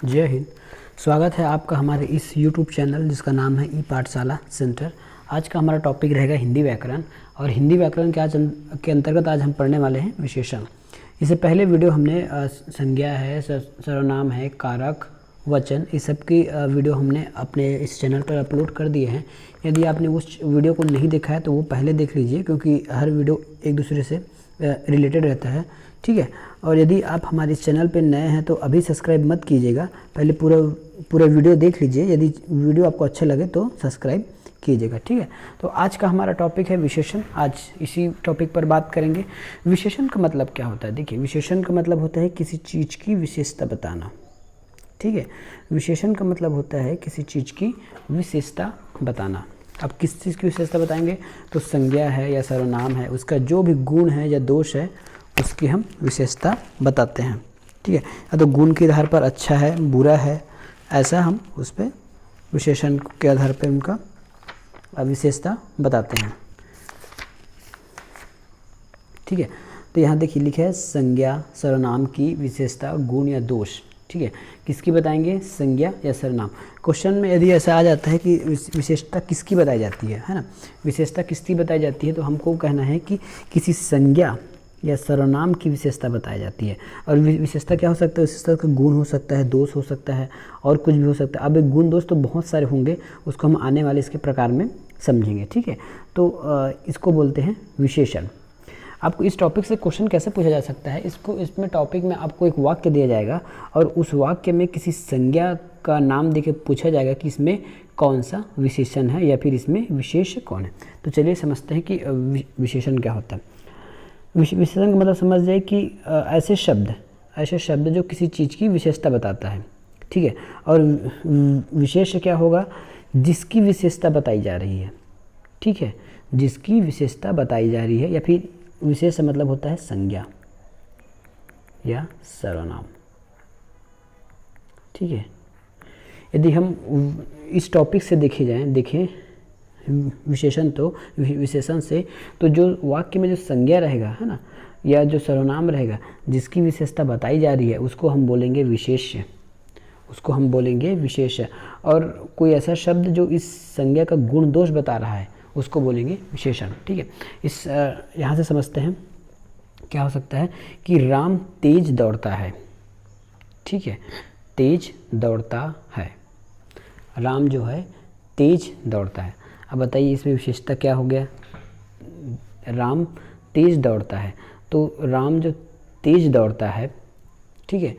जय हिंद। स्वागत है आपका हमारे इस YouTube चैनल जिसका नाम है ई पाठशाला सेंटर। आज का हमारा टॉपिक रहेगा हिंदी व्याकरण, और हिंदी व्याकरण के अंतर्गत आज हम पढ़ने वाले हैं विशेषण। इससे पहले वीडियो हमने संज्ञा है, सर्वनाम है, कारक, वचन, इस सब की वीडियो हमने अपने इस चैनल पर अपलोड कर दिए हैं। यदि आपने उस वीडियो को नहीं देखा है तो वो पहले देख लीजिए, क्योंकि हर वीडियो एक दूसरे से रिलेटेड रहता है, ठीक है। और यदि आप हमारे इस चैनल पर नए हैं तो अभी सब्सक्राइब मत कीजिएगा, पहले पूरा वीडियो देख लीजिए। यदि वीडियो आपको अच्छा लगे तो सब्सक्राइब कीजिएगा, ठीक है। तो आज का हमारा टॉपिक है विशेषण। आज इसी टॉपिक पर बात करेंगे। विशेषण का मतलब क्या होता है? देखिए, विशेषण का मतलब होता है किसी चीज़ की विशेषता बताना, ठीक है। विशेषण का मतलब होता है किसी चीज़ की विशेषता बताना। अब किस चीज़ की विशेषता बताएंगे? तो संज्ञा है या सर्वनाम है, उसका जो भी गुण है या दोष है उसकी हम विशेषता बताते हैं, ठीक है। या तो गुण के आधार पर अच्छा है, बुरा है, ऐसा हम उस पर विशेषण के आधार पर उनका विशेषता बताते हैं, ठीक है। तो यहाँ देखिए लिखा है संज्ञा सर्वनाम की विशेषता, गुण या दोष, ठीक है। किसकी बताएंगे? संज्ञा या सर्वनाम। क्वेश्चन में यदि ऐसा आ जाता है कि विशेषता किसकी बताई जाती है ना, विशेषता किसकी बताई जाती है, तो हमको कहना है कि किसी संज्ञा या सर्वनाम की विशेषता बताई जाती है। और विशेषता क्या हो सकता है? विशेषता का गुण हो सकता है, दोष हो सकता है, और कुछ भी हो सकता है। अब एक गुण दोष तो बहुत सारे होंगे, उसको हम आने वाले इसके प्रकार में समझेंगे, ठीक है। तो इसको बोलते हैं विशेषण। आपको इस टॉपिक से क्वेश्चन कैसे पूछा जा सकता है? इसमें टॉपिक में आपको एक वाक्य दिया जाएगा और उस वाक्य में किसी संज्ञा का नाम देके पूछा जाएगा कि इसमें कौन सा विशेषण है या फिर इसमें विशेष कौन है। तो चलिए समझते हैं कि विशेषण क्या होता है। विशेषण का मतलब समझ जाए कि ऐसे शब्द जो किसी चीज़ की विशेषता बताता है, ठीक है। और विशेष क्या होगा? जिसकी विशेषता बताई जा रही है, ठीक है, जिसकी विशेषता बताई जा रही है। या फिर विशेष मतलब होता है संज्ञा या सर्वनाम, ठीक है। यदि हम इस टॉपिक से देखें विशेषण, तो विशेषण से तो जो वाक्य में जो संज्ञा रहेगा है ना, या जो सर्वनाम रहेगा जिसकी विशेषता बताई जा रही है उसको हम बोलेंगे विशेष्य, उसको हम बोलेंगे विशेष्य। और कोई ऐसा शब्द जो इस संज्ञा का गुण दोष बता रहा है उसको बोलेंगे विशेषण, ठीक है। इस यहाँ से समझते हैं क्या हो सकता है कि राम तेज दौड़ता है, ठीक है, तेज दौड़ता है, राम जो है तेज दौड़ता है। अब बताइए इसमें विशेषता क्या हो गया? राम तेज दौड़ता है, तो राम जो तेज दौड़ता है, ठीक है,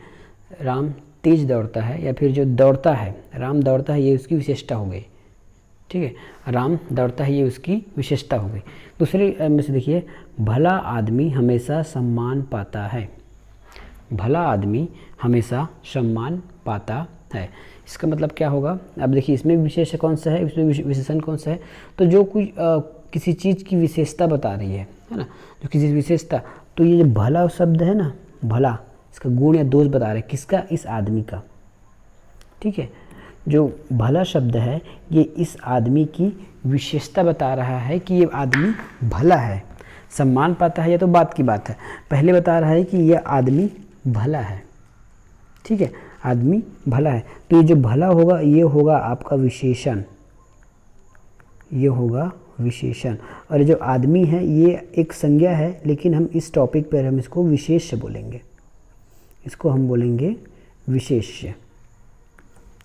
राम तेज दौड़ता है, या फिर जो दौड़ता है, राम दौड़ता है, ये उसकी विशेषता हो गई, ठीक है। राम दौड़ता है, ये उसकी विशेषता हो गई। दूसरे में से देखिए, भला आदमी हमेशा सम्मान पाता है, भला आदमी हमेशा सम्मान पाता है। इसका मतलब क्या होगा? अब देखिए इसमें विशेष कौन सा है, इसमें विशेषण कौन सा है? तो जो कोई किसी चीज़ की विशेषता बता रही है ना, जो किसी विशेषता, तो ये जो भला शब्द है ना, भला, इसका गुण या दोष बता रहे हैं किसका? इस आदमी का, ठीक है। जो भला शब्द है ये इस आदमी की विशेषता बता रहा है कि ये आदमी भला है। सम्मान पाता है, ये तो बात की बात है, पहले बता रहा है कि यह आदमी भला है, ठीक है, आदमी भला है। तो ये जो भला होगा ये होगा आपका विशेषण, ये होगा विशेषण। और जो आदमी है ये एक संज्ञा है, लेकिन हम इस टॉपिक पर हम इसको विशेष्य बोलेंगे, इसको हम बोलेंगे विशेष्य,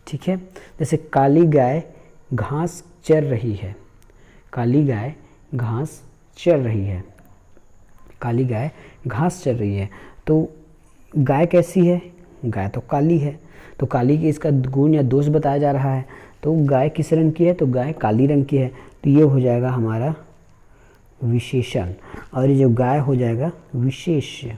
ठीक है। जैसे काली गाय घास चर रही है, काली गाय घास चर रही है, काली गाय घास चर रही है। तो गाय कैसी है? गाय तो काली है, तो काली की इसका गुण या दोष बताया जा रहा है। तो गाय किस रंग की है? तो गाय काली रंग की है, तो ये हो जाएगा हमारा विशेषण, और ये जो गाय हो जाएगा विशेष्य,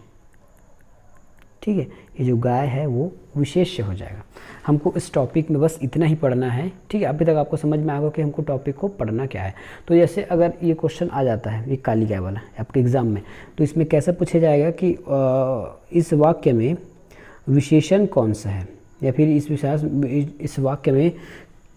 ठीक है। ये जो गाय है वो विशेष्य हो जाएगा। हमको इस टॉपिक में बस इतना ही पढ़ना है, ठीक है। अभी तक आपको समझ में आएगा कि हमको टॉपिक को पढ़ना क्या है। तो जैसे अगर ये क्वेश्चन आ जाता है, ये काली गाय वाला आपके एग्ज़ाम में, तो इसमें कैसे पूछा जाएगा कि इस वाक्य में विशेषण कौन सा है, या फिर इस वाक्य में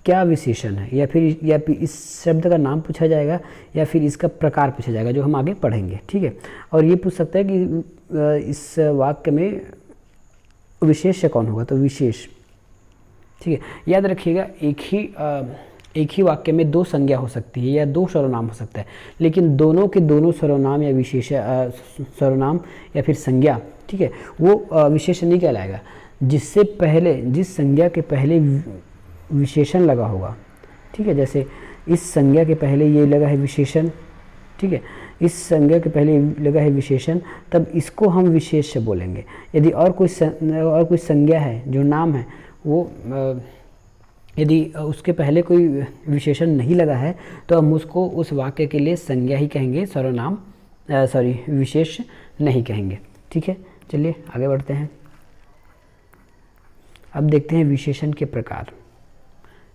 क्या विशेषण है, या फिर इस शब्द का नाम पूछा जाएगा, या फिर इसका प्रकार पूछा जाएगा, जो हम आगे पढ़ेंगे, ठीक है। और ये पूछ सकता है कि इस वाक्य में विशेष्य कौन होगा, तो विशेष, ठीक है। याद रखिएगा एक ही वाक्य में दो संज्ञा हो सकती है या दो सर्वनाम हो सकता है, लेकिन दोनों के दोनों सर्वनाम या सर्वनाम या फिर संज्ञा, ठीक है, वो विशेषण नहीं कहलाएगा। जिससे पहले, जिस संज्ञा के पहले विशेषण लगा होगा, ठीक है, जैसे इस संज्ञा के पहले ये लगा है विशेषण, ठीक है, इस संज्ञा के पहले लगा है विशेषण, तब इसको हम विशेष्य बोलेंगे। यदि और कोई संज्ञा है जो नाम है, वो यदि उसके पहले कोई विशेषण नहीं लगा है तो हम उसको उस वाक्य के लिए संज्ञा ही कहेंगे, सर्वनाम विशेष नहीं कहेंगे। ठीक है, चलिए आगे बढ़ते हैं। अब देखते हैं विशेषण के प्रकार।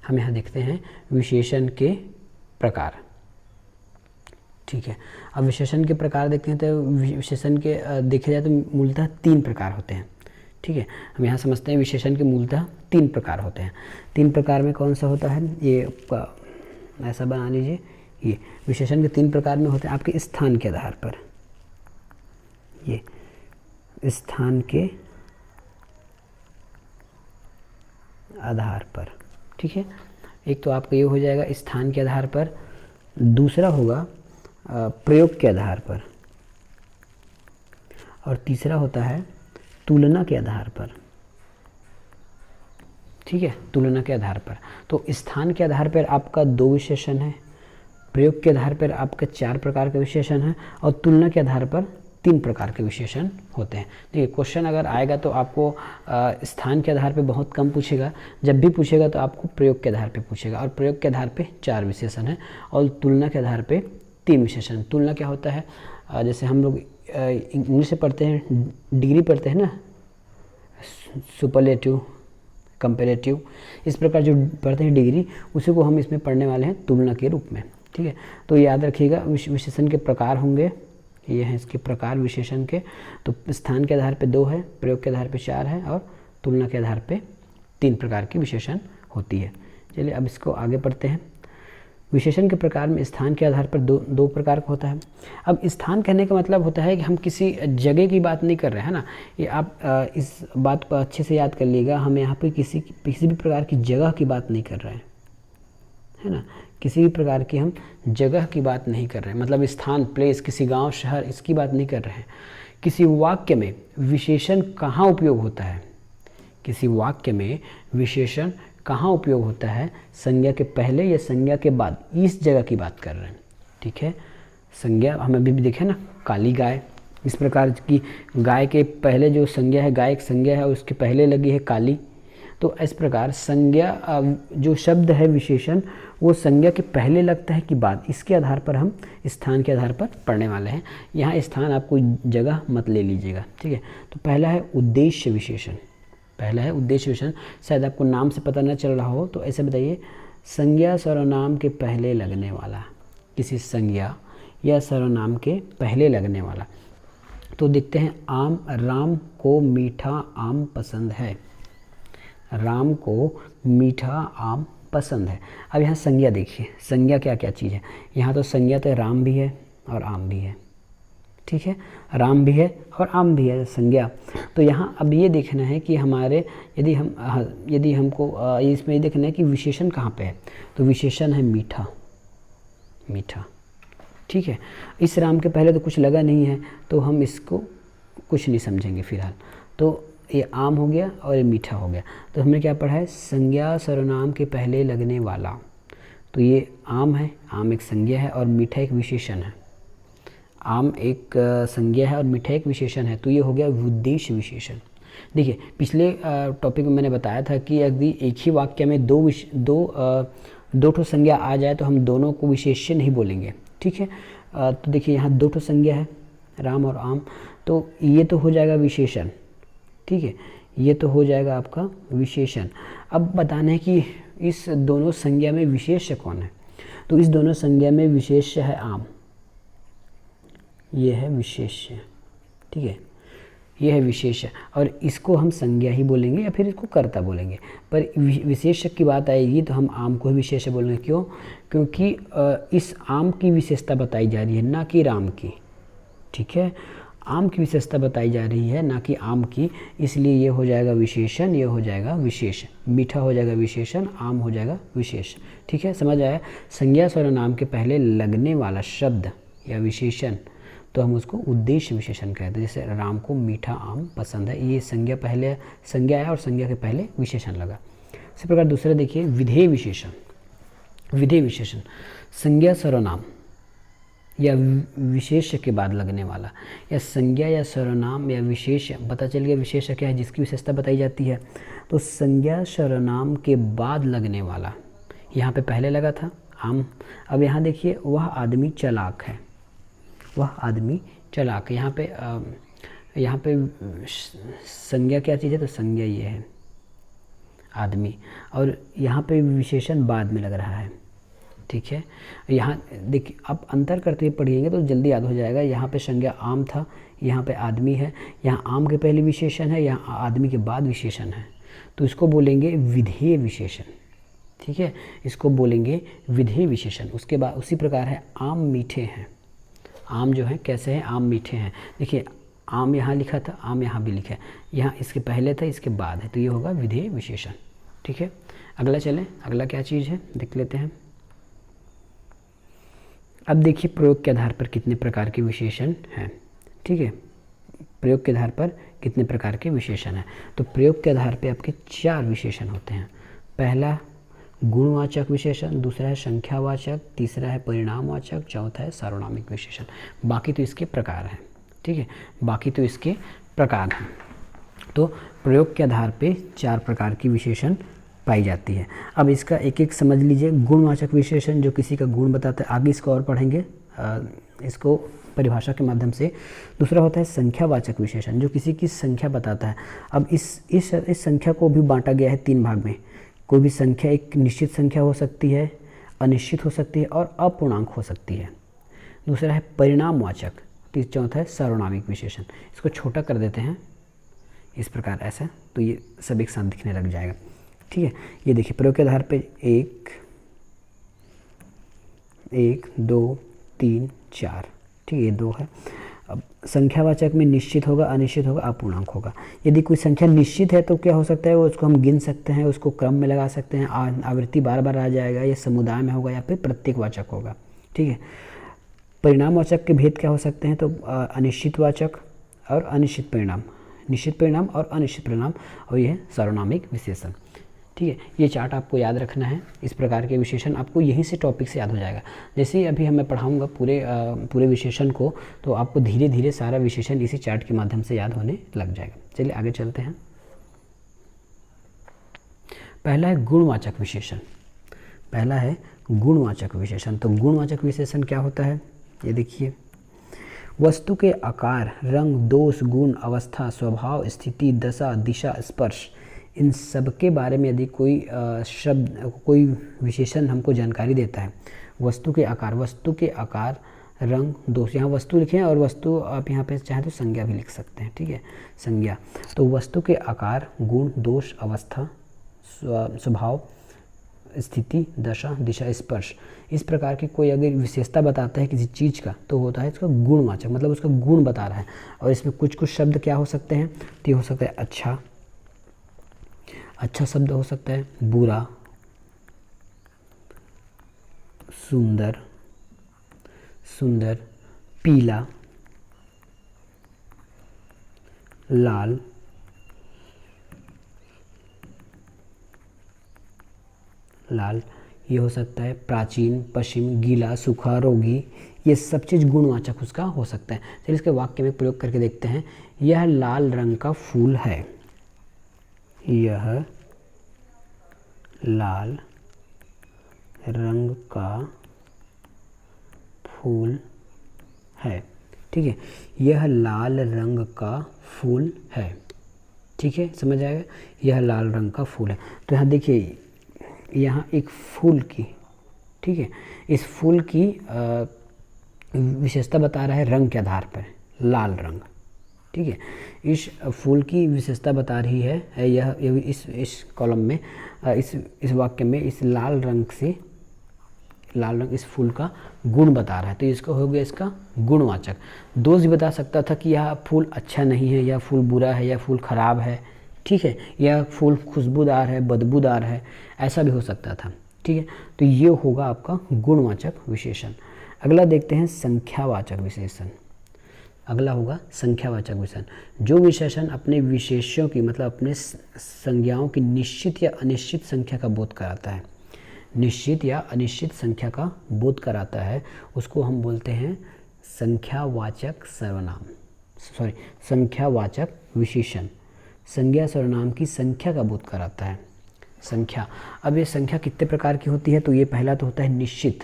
हम यहाँ देखते हैं विशेषण के प्रकार। ठीक है, अब विशेषण के प्रकार देखते हैं तो विशेषण के देखे जाए तो मूलतः 3 प्रकार होते हैं। ठीक है, हम यहाँ समझते हैं विशेषण के मूलतः 3 प्रकार होते हैं। 3 प्रकार में कौन सा होता है, ये ऐसा बना लीजिए। ये विशेषण के 3 प्रकार में होते हैं आपके स्थान के आधार पर। ये स्थान के आधार पर, ठीक है, एक तो आपका ये हो जाएगा स्थान के आधार पर, दूसरा होगा प्रयोग के आधार पर, और तीसरा होता है तुलना के आधार पर। ठीक है, तुलना के आधार पर। तो स्थान के आधार पर आपका 2 विशेषण है, प्रयोग के आधार पर आपका 4 प्रकार के विशेषण है, और तुलना के आधार पर 3 प्रकार के विशेषण होते हैं। देखिए, क्वेश्चन अगर आएगा तो आपको स्थान के आधार पर बहुत कम पूछेगा, जब भी पूछेगा तो आपको प्रयोग के आधार पर पूछेगा, और प्रयोग के आधार पर 4 विशेषण है, और तुलना के आधार पर 3 विशेषण। तुलना क्या होता है, जैसे हम लोग इंग्लिश से पढ़ते हैं, डिग्री पढ़ते हैं ना, सुपरलेटिव, कंपैरेटिव, इस प्रकार जो पढ़ते हैं डिग्री, उसी को हम इसमें पढ़ने वाले हैं तुलना के रूप में। ठीक है, तो याद रखिएगा विशेषण के प्रकार होंगे, ये हैं इसके प्रकार विशेषण के। तो स्थान के आधार पे 2 है, प्रयोग के आधार पे 4 है, और तुलना के आधार पे 3 प्रकार की विशेषण होती है। चलिए अब इसको आगे पढ़ते हैं। विशेषण के प्रकार में स्थान के आधार पर दो प्रकार का होता है। अब स्थान कहने का मतलब होता है कि हम किसी जगह की बात नहीं कर रहे हैं ना, ये आप इस बात को अच्छे से याद कर लीजिएगा। हम यहाँ पे किसी भी प्रकार की जगह की बात नहीं कर रहे हैं, है ना, किसी भी प्रकार की हम जगह की बात नहीं कर रहे हैं, मतलब स्थान, प्लेस, किसी गांव, शहर, इसकी बात नहीं कर रहे हैं। किसी वाक्य में विशेषण कहाँ उपयोग होता है, किसी वाक्य में विशेषण कहाँ उपयोग होता है, संज्ञा के पहले या संज्ञा के बाद, इस जगह की बात कर रहे हैं। ठीक है, संज्ञा हम अभी भी देखें ना, काली गाय, इस प्रकार की गाय के पहले जो संज्ञा है, गाय एक संज्ञा है, उसके पहले लगी है काली। तो इस प्रकार संज्ञा जो शब्द है विशेषण, वो संज्ञा के पहले लगता है कि बाद, इसके आधार पर हम स्थान के आधार पर पढ़ने वाले हैं। यहाँ स्थान आपको जगह मत ले लीजिएगा। ठीक है, तो पहला है उद्देश्य विशेषण। पहला है उद्देश्य विशेषण, शायद आपको नाम से पता न चल रहा हो तो ऐसे बताइए, संज्ञा सर्वनाम के पहले लगने वाला, किसी संज्ञा या सर्वनाम के पहले लगने वाला। तो देखते हैं, आम, राम को मीठा आम पसंद है। राम को मीठा आम पसंद है। अब यहाँ संज्ञा देखिए, संज्ञा क्या क्या चीज़ है। यहाँ तो संज्ञा तो राम भी है और आम भी है। ठीक है, राम भी है और आम भी है संज्ञा। तो यहाँ अब ये देखना है कि हमारे यदि हमको इसमें ये देखना है कि विशेषण कहाँ पे है, तो विशेषण है मीठा, मीठा। ठीक है, इस राम के पहले तो कुछ लगा नहीं है, तो हम इसको कुछ नहीं समझेंगे फिलहाल। तो ये आम हो गया और ये मीठा हो गया। तो हमने क्या पढ़ा है, संज्ञा सर्वनाम के पहले लगने वाला। तो ये आम है, आम एक संज्ञा है और मीठा एक विशेषण है। आम एक संज्ञा है और मीठा एक विशेषण है, तो ये हो गया उद्देश्य विशेषण। देखिए, पिछले टॉपिक में मैंने बताया था कि यदि एक ही वाक्य में दो ठो संज्ञा आ जाए तो हम दोनों को विशेष्य नहीं बोलेंगे। ठीक है, तो देखिए यहाँ 2 ठो संज्ञा है, राम और आम, तो ये तो हो जाएगा विशेषण। ठीक है, ये तो हो जाएगा आपका विशेषण। अब बताना है कि इस दोनों संज्ञा में विशेष्य कौन है, तो इस दोनों संज्ञा में विशेष्य है आम, ये है विशेष्य। ठीक है, ये है विशेष्य, और इसको हम संज्ञा ही बोलेंगे या फिर इसको कर्ता बोलेंगे। पर विशेष्य की बात आएगी तो हम आम को ही विशेष्य बोलेंगे। क्यों? क्योंकि इस आम की विशेषता बताई जा रही है, ना कि राम की। ठीक है, आम की विशेषता बताई जा रही है, ना कि आम की, इसलिए ये हो जाएगा विशेषण, ये हो जाएगा विशेष। मीठा हो जाएगा विशेषण, आम हो जाएगा विशेष। ठीक है, समझ आया। संज्ञा सर्वनाम के पहले लगने वाला शब्द या विशेषण तो हम उसको उद्देश्य विशेषण कहते हैं। जैसे राम को मीठा आम पसंद है, ये संज्ञा पहले संज्ञा है और संज्ञा के पहले विशेषण लगा। इसी प्रकार दूसरा देखिए विधेय विशेषण। विधेय विशेषण संज्ञा सर्वनाम या विशेष्य के बाद लगने वाला, या संज्ञा या सर्वनाम या विशेष्य, पता चल गया विशेष्य क्या है, जिसकी विशेषता बताई जाती है। तो संज्ञा सर्वनाम के बाद लगने वाला, यहाँ पे पहले लगा था आम, अब यहाँ देखिए वह आदमी चालाक है, वह आदमी चालाक है। यहाँ पे संज्ञा क्या चीज़ है, तो संज्ञा ये है आदमी, और यहाँ पे विशेषण बाद में लग रहा है। ठीक है, यहाँ देखिए आप अंतर करते हुए पढ़िएंगे तो जल्दी याद हो जाएगा। यहाँ पे संज्ञा आम था, यहाँ पे आदमी है, यहाँ आम के पहले विशेषण है, यहाँ आदमी के बाद विशेषण है, तो इसको बोलेंगे विधेय विशेषण। ठीक है, इसको बोलेंगे विधेय विशेषण। उसके बाद उसी प्रकार है आम मीठे हैं। आम जो है कैसे हैं, आम मीठे हैं। देखिए आम यहाँ लिखा था, आम यहाँ भी लिखा है, यहाँ इसके पहले था इसके बाद है, तो ये होगा विधेय विशेषण। ठीक है, अगला चलें, अगला क्या चीज़ है देख लेते हैं। अब देखिए प्रयोग के आधार पर कितने प्रकार के विशेषण हैं। ठीक है, प्रयोग के आधार पर कितने प्रकार के विशेषण हैं। तो प्रयोग के आधार पर आपके 4 विशेषण होते हैं। पहला गुणवाचक विशेषण, दूसरा है संख्यावाचक, तीसरा है परिणामवाचक, चौथा है सार्वनामिक विशेषण। बाकी तो इसके प्रकार हैं। ठीक है, बाकी तो इसके प्रकार हैं। तो प्रयोग के आधार पे 4 प्रकार की विशेषण पाई जाती है। अब इसका एक एक समझ लीजिए। गुणवाचक विशेषण जो किसी का गुण बताता है, आगे इसको और पढ़ेंगे इसको परिभाषा के माध्यम से। दूसरा होता है संख्यावाचक विशेषण जो किसी की संख्या बताता है। अब इस संख्या को भी बांटा गया है 3 भाग में। कोई भी संख्या एक निश्चित संख्या हो सकती है, अनिश्चित हो सकती है और अपूर्णांक हो सकती है। दूसरा है परिणामवाचक, चौथा है सार्वनामिक विशेषण। इसको छोटा कर देते हैं इस प्रकार ऐसा, तो ये सब एक साथ दिखने लग जाएगा। ठीक है, ये देखिए प्रयोग के आधार पे 1 2 3 4। ठीक है, ये 2 है। अब संख्यावाचक में निश्चित होगा, अनिश्चित होगा, अपूर्णांक होगा। यदि कोई संख्या निश्चित है तो क्या हो सकता है, वो उसको हम गिन सकते हैं, उसको क्रम में लगा सकते हैं, आवृत्ति बार बार आ जाएगा, ये समुदाय में होगा या फिर प्रत्येकवाचक होगा। ठीक है, परिणामवाचक के भेद क्या हो सकते हैं, तो अनिश्चितवाचक और अनिश्चित परिणाम, निश्चित परिणाम और अनिश्चित परिणाम, और यह है सार्वनामिक विशेषण। ठीक है, ये चार्ट आपको याद रखना है। इस प्रकार के विशेषण आपको यहीं से टॉपिक से याद हो जाएगा। जैसे ही अभी मैं पढ़ाऊंगा पूरे विशेषण को, तो आपको धीरे धीरे सारा विशेषण इसी चार्ट के माध्यम से याद होने लग जाएगा। चलिए आगे चलते हैं। पहला है गुणवाचक विशेषण। पहला है गुणवाचक विशेषण। तो गुणवाचक विशेषण क्या होता है, ये देखिए। वस्तु के आकार, रंग, दोष, गुण, अवस्था, स्वभाव, स्थिति, दशा, दिशा, स्पर्श, इन सब के बारे में यदि कोई शब्द, कोई विशेषण हमको जानकारी देता है। वस्तु के आकार, रंग, दोष, यहाँ वस्तु लिखे हैं और वस्तु आप यहाँ पे चाहें तो संज्ञा भी लिख सकते हैं। ठीक है, संज्ञा। तो वस्तु के आकार, गुण, दोष, अवस्था, स्वभाव, स्थिति, दशा, दिशा, स्पर्श, इस प्रकार की कोई अगर विशेषता बताता है किसी चीज़ का, तो होता है इसका गुणवाचक, मतलब उसका गुण बता रहा है। और इसमें कुछ शब्द क्या हो सकते हैं, तो ये हो सकता है अच्छा शब्द हो सकता है, बुरा, सुंदर, पीला, लाल, ये हो सकता है प्राचीन, पश्चिम, गीला, सूखा, रोगी, ये सब चीज़ गुणवाचक उसका हो सकता है। चलिए इसके वाक्य में प्रयोग करके देखते हैं। यह लाल रंग का फूल है। यह लाल रंग का फूल है। ठीक है, यह लाल रंग का फूल है। ठीक है, समझ आएगा, यह लाल रंग का फूल है। तो यहाँ देखिए, यहाँ एक फूल की, ठीक है, इस फूल की विशेषता बता रहा है रंग के आधार पर, लाल रंग। ठीक है, इस फूल की विशेषता बता रही है यह इस कॉलम में, इस वाक्य में इस लाल रंग से लाल रंग इस फूल का गुण बता रहा है, तो इसका हो गया इसका गुणवाचक। दोष भी बता सकता था कि यह फूल अच्छा नहीं है, यह फूल बुरा है, यह फूल खराब है, ठीक है, यह फूल खुशबूदार है, बदबूदार है, ऐसा भी हो सकता था, ठीक है। तो ये होगा आपका गुणवाचक विशेषण। अगला देखते हैं संख्यावाचक विशेषण। अगला होगा संख्यावाचक विशेषण। जो विशेषण अपने विशेष्यों की मतलब अपने संज्ञाओं की निश्चित या अनिश्चित संख्या का बोध कराता है, निश्चित या अनिश्चित संख्या का बोध कराता है, उसको हम बोलते हैं संख्यावाचक सर्वनाम, सॉरी संख्यावाचक विशेषण। संज्ञा सर्वनाम की संख्या का बोध कराता है, संख्या। अब ये संख्या कितने प्रकार की होती है, तो ये पहला तो होता है निश्चित,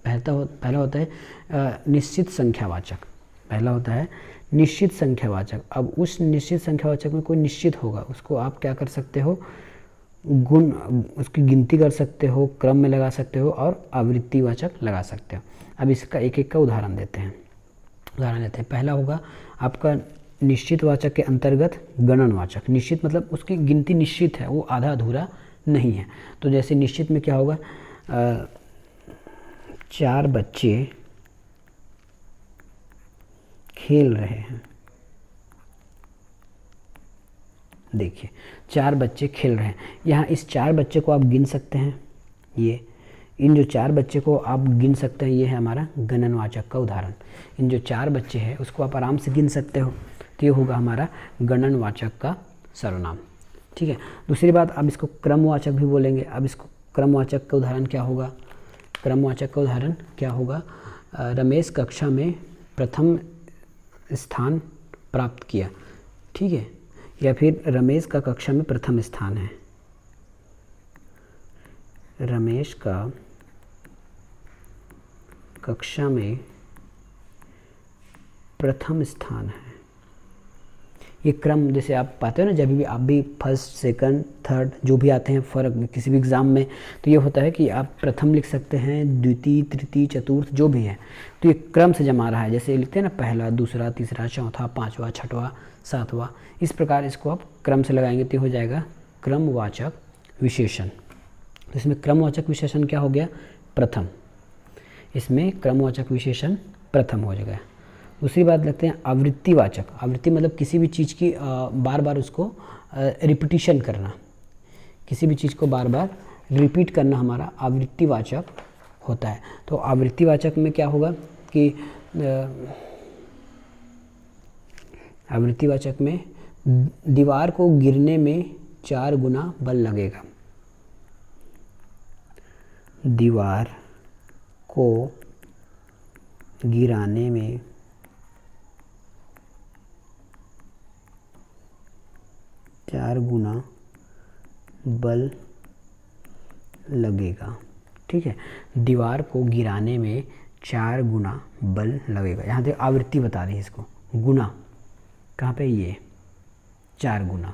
पहला होता है निश्चित संख्यावाचक, पहला होता है निश्चित संख्यावाचक। अब उस निश्चित संख्यावाचक में कोई निश्चित होगा, उसको आप क्या कर सकते हो, गुण, उसकी गिनती कर सकते हो, क्रम में लगा सकते हो और आवृत्तिवाचक लगा सकते हो। अब इसका एक एक का उदाहरण देते हैं। पहला होगा आपका निश्चित वाचक के अंतर्गत गणनवाचक। निश्चित मतलब उसकी गिनती निश्चित है, वो आधा अधूरा नहीं है। तो जैसे निश्चित में क्या होगा, 4 बच्चे खेल रहे हैं। देखिए 4 बच्चे खेल रहे हैं, यहाँ इस 4 बच्चे को आप गिन सकते हैं, ये इन जो 4 बच्चे को आप गिन सकते हैं, ये है हमारा गणनवाचक का उदाहरण। इन जो 4 बच्चे हैं उसको आप आराम से गिन सकते हो, तो ये होगा हमारा गणनवाचक का सर्वनाम, ठीक है। दूसरी बात, अब इसको क्रमवाचक भी बोलेंगे। अब इसको क्रमवाचक का उदाहरण क्या होगा, क्रमवाचक का उदाहरण क्या होगा, रमेश कक्षा में प्रथम स्थान प्राप्त किया, ठीक है, या फिर रमेश का कक्षा में प्रथम स्थान है, रमेश का कक्षा में प्रथम स्थान है। ये क्रम जैसे आप पाते हो ना, जब भी आप भी फर्स्ट सेकंड थर्ड जो भी आते हैं फर्क किसी भी एग्ज़ाम में, तो ये होता है कि आप प्रथम लिख सकते हैं, द्वितीय तृतीय चतुर्थ जो भी है, तो ये क्रम से जमा रहा है। जैसे लिखते हैं ना, पहला दूसरा तीसरा चौथा पांचवा छठवा सातवां, इस प्रकार इसको आप क्रम से लगाएंगे तो हो जाएगा क्रमवाचक विशेषण। तो इसमें क्रमवाचक विशेषण क्या हो गया, प्रथम, इसमें क्रमवाचक विशेषण प्रथम हो जाएगा। दूसरी बात लगते हैं आवृत्तिवाचक। आवृत्ति मतलब किसी भी चीज़ की बार बार उसको रिपीटिशन करना, किसी भी चीज़ को बार बार रिपीट करना हमारा आवृत्तिवाचक होता है। तो आवृत्तिवाचक में क्या होगा कि आवृत्तिवाचक में दीवार को गिरने में 4 गुना बल लगेगा, दीवार को गिराने में 4 गुना बल लगेगा, ठीक है। दीवार को गिराने में 4 गुना बल लगेगा। यहाँ पे आवृत्ति बता रही है इसको, गुना कहाँ पे, ये 4 गुना,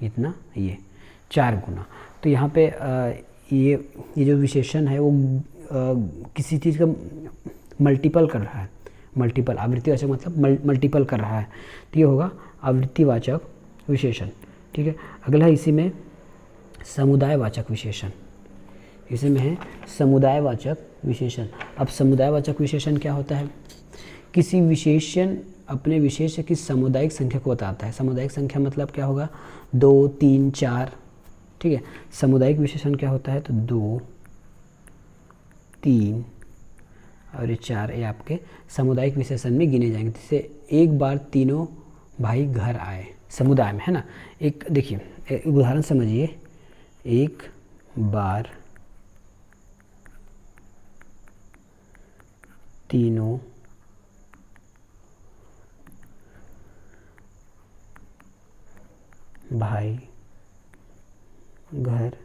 इतना ये 4 गुना। तो यहाँ पे ये जो विशेषण है वो किसी चीज़ का मल्टीपल कर रहा है, मल्टीपल, आवृत्तिवाचक मतलब मल्टीपल कर रहा है, तो ये होगा आवृत्तिवाचक विशेषण, ठीक है। अगला इसी में समुदायवाचक विशेषण, इसी में है समुदायवाचक विशेषण। अब समुदायवाचक विशेषण क्या होता है, किसी विशेषण अपने विशेष्य की सामुदायिक संख्या को बताता है। सामुदायिक संख्या मतलब क्या होगा, 2 3 4, ठीक है। सामुदायिक विशेषण क्या होता है, तो 2 3 और ये 4 ये आपके सामुदायिक विशेषण में गिने जाएंगे। जैसे एक बार तीनों भाई घर आए, समुदाय में है ना। एक देखिए एक उदाहरण समझिए, एक बार तीनों भाई घर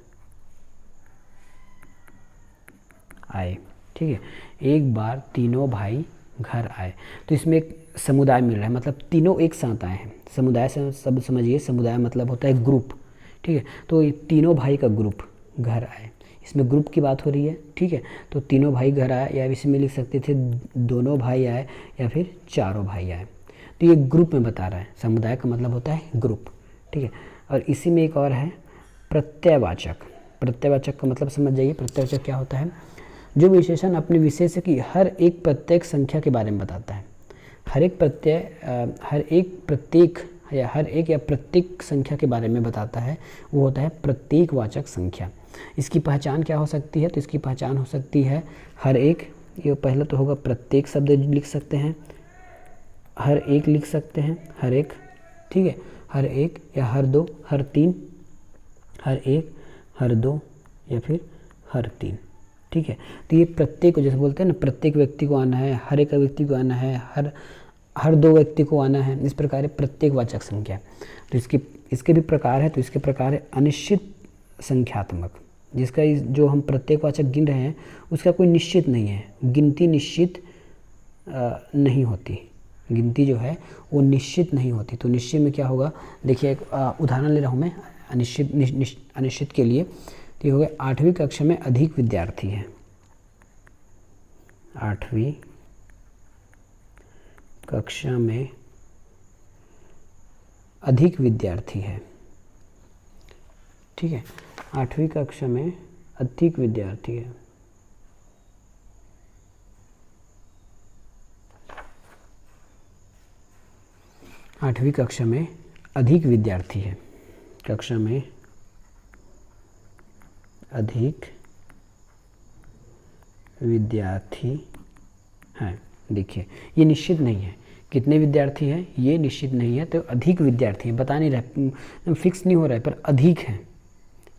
आए, ठीक है। एक बार तीनों भाई घर आए, तो इसमें एक समुदाय मिल रहा है, मतलब तीनों एक साथ आए हैं। समुदाय से सब समझिए, समुदाय मतलब होता है ग्रुप, ठीक है। तो ये तीनों भाई का ग्रुप घर आए, इसमें ग्रुप की बात हो रही है, ठीक है। तो तीनों भाई घर आए, या इसमें लिख सकते थे दोनों भाई आए या फिर चारों भाई आए। तो ये ग्रुप में बता रहा है, समुदाय का मतलब होता है ग्रुप, ठीक है। और इसी में एक और है प्रत्ययवाचक। प्रत्ययवाचक का मतलब समझ जाइए, प्रत्ययवाचक क्या होता है, जो विशेषण अपने विशेष्य की हर एक प्रत्येक संख्या के बारे में बताता है। हर एक प्रत्येक संख्या के बारे में बताता है, वो होता है प्रत्येकवाचक संख्या। इसकी पहचान क्या हो सकती है? तो इसकी पहचान हो सकती है हर एक, ये पहले तो होगा प्रत्येक शब्द लिख सकते हैं, हर एक लिख सकते हैं, हर एक, ठीक है, हर एक या हर दो, हर तीन, हर एक, हर दो या फिर हर तीन, ठीक है। तो ये प्रत्येक, जैसे बोलते हैं ना, प्रत्येक व्यक्ति को आना है, हर एक व्यक्ति को आना है, हर दो व्यक्ति को आना है, इस प्रकार है प्रत्येकवाचक संख्या। तो इसके भी प्रकार है। तो इसके प्रकार है अनिश्चित संख्यात्मक, जिसका जो हम प्रत्येकवाचक गिन रहे हैं उसका कोई निश्चित नहीं है, गिनती निश्चित नहीं होती, गिनती जो है वो निश्चित नहीं होती। तो निश्चित में क्या होगा, देखिए एक उदाहरण ले रहा हूँ मैं अनिश्चित के लिए। तो ये हो गया 8वीं कक्षा में अधिक विद्यार्थी हैं, 8वीं कक्षा में अधिक विद्यार्थी है, ठीक है, 8वीं कक्षा में अधिक विद्यार्थी है। आठवीं कक्षा में अधिक विद्यार्थी है, कक्षा में अधिक विद्यार्थी हैं। देखिए ये निश्चित नहीं है, कितने विद्यार्थी हैं ये निश्चित नहीं है, तो अधिक विद्यार्थी हैं, बता नहीं रहे, फिक्स नहीं हो रहा है, पर अधिक है,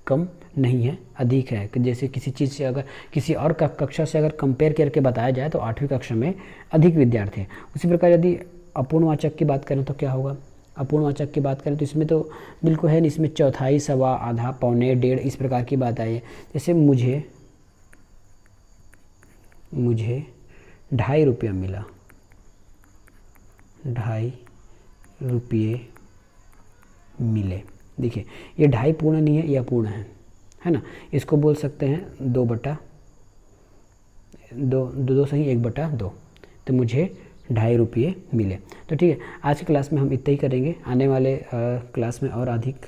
कम नहीं है, अधिक है। जैसे किसी चीज़ से अगर किसी और कक्षा से अगर कंपेयर करके बताया जाए तो 8वीं कक्षा में अधिक विद्यार्थी हैं। उसी प्रकार यदि अपूर्णवाचक की बात करें तो क्या होगा, अपूर्णवाचक की बात करें तो इसमें तो बिल्कुल है नहीं, इसमें चौथाई, सवा, आधा, पौने, डेढ़, इस प्रकार की बात आई है। जैसे मुझे 2.5 रुपया मिला, 2.5 रुपये मिले। देखिए ये 2.5 पूर्ण नहीं है, यह पूर्ण है ना। इसको बोल सकते हैं 2 सही 1/2। तो मुझे 2.5 रुपये मिले। तो ठीक है, आज की क्लास में हम इतना ही करेंगे। आने वाले क्लास में और अधिक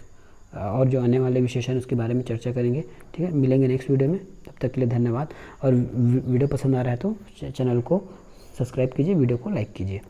और जो आने वाले विशेषण उसके बारे में चर्चा करेंगे। ठीक है, मिलेंगे नेक्स्ट वीडियो में। तब तक के लिए धन्यवाद। और वीडियो पसंद आ रहा है तो चैनल को सब्सक्राइब कीजिए, वीडियो को लाइक कीजिए।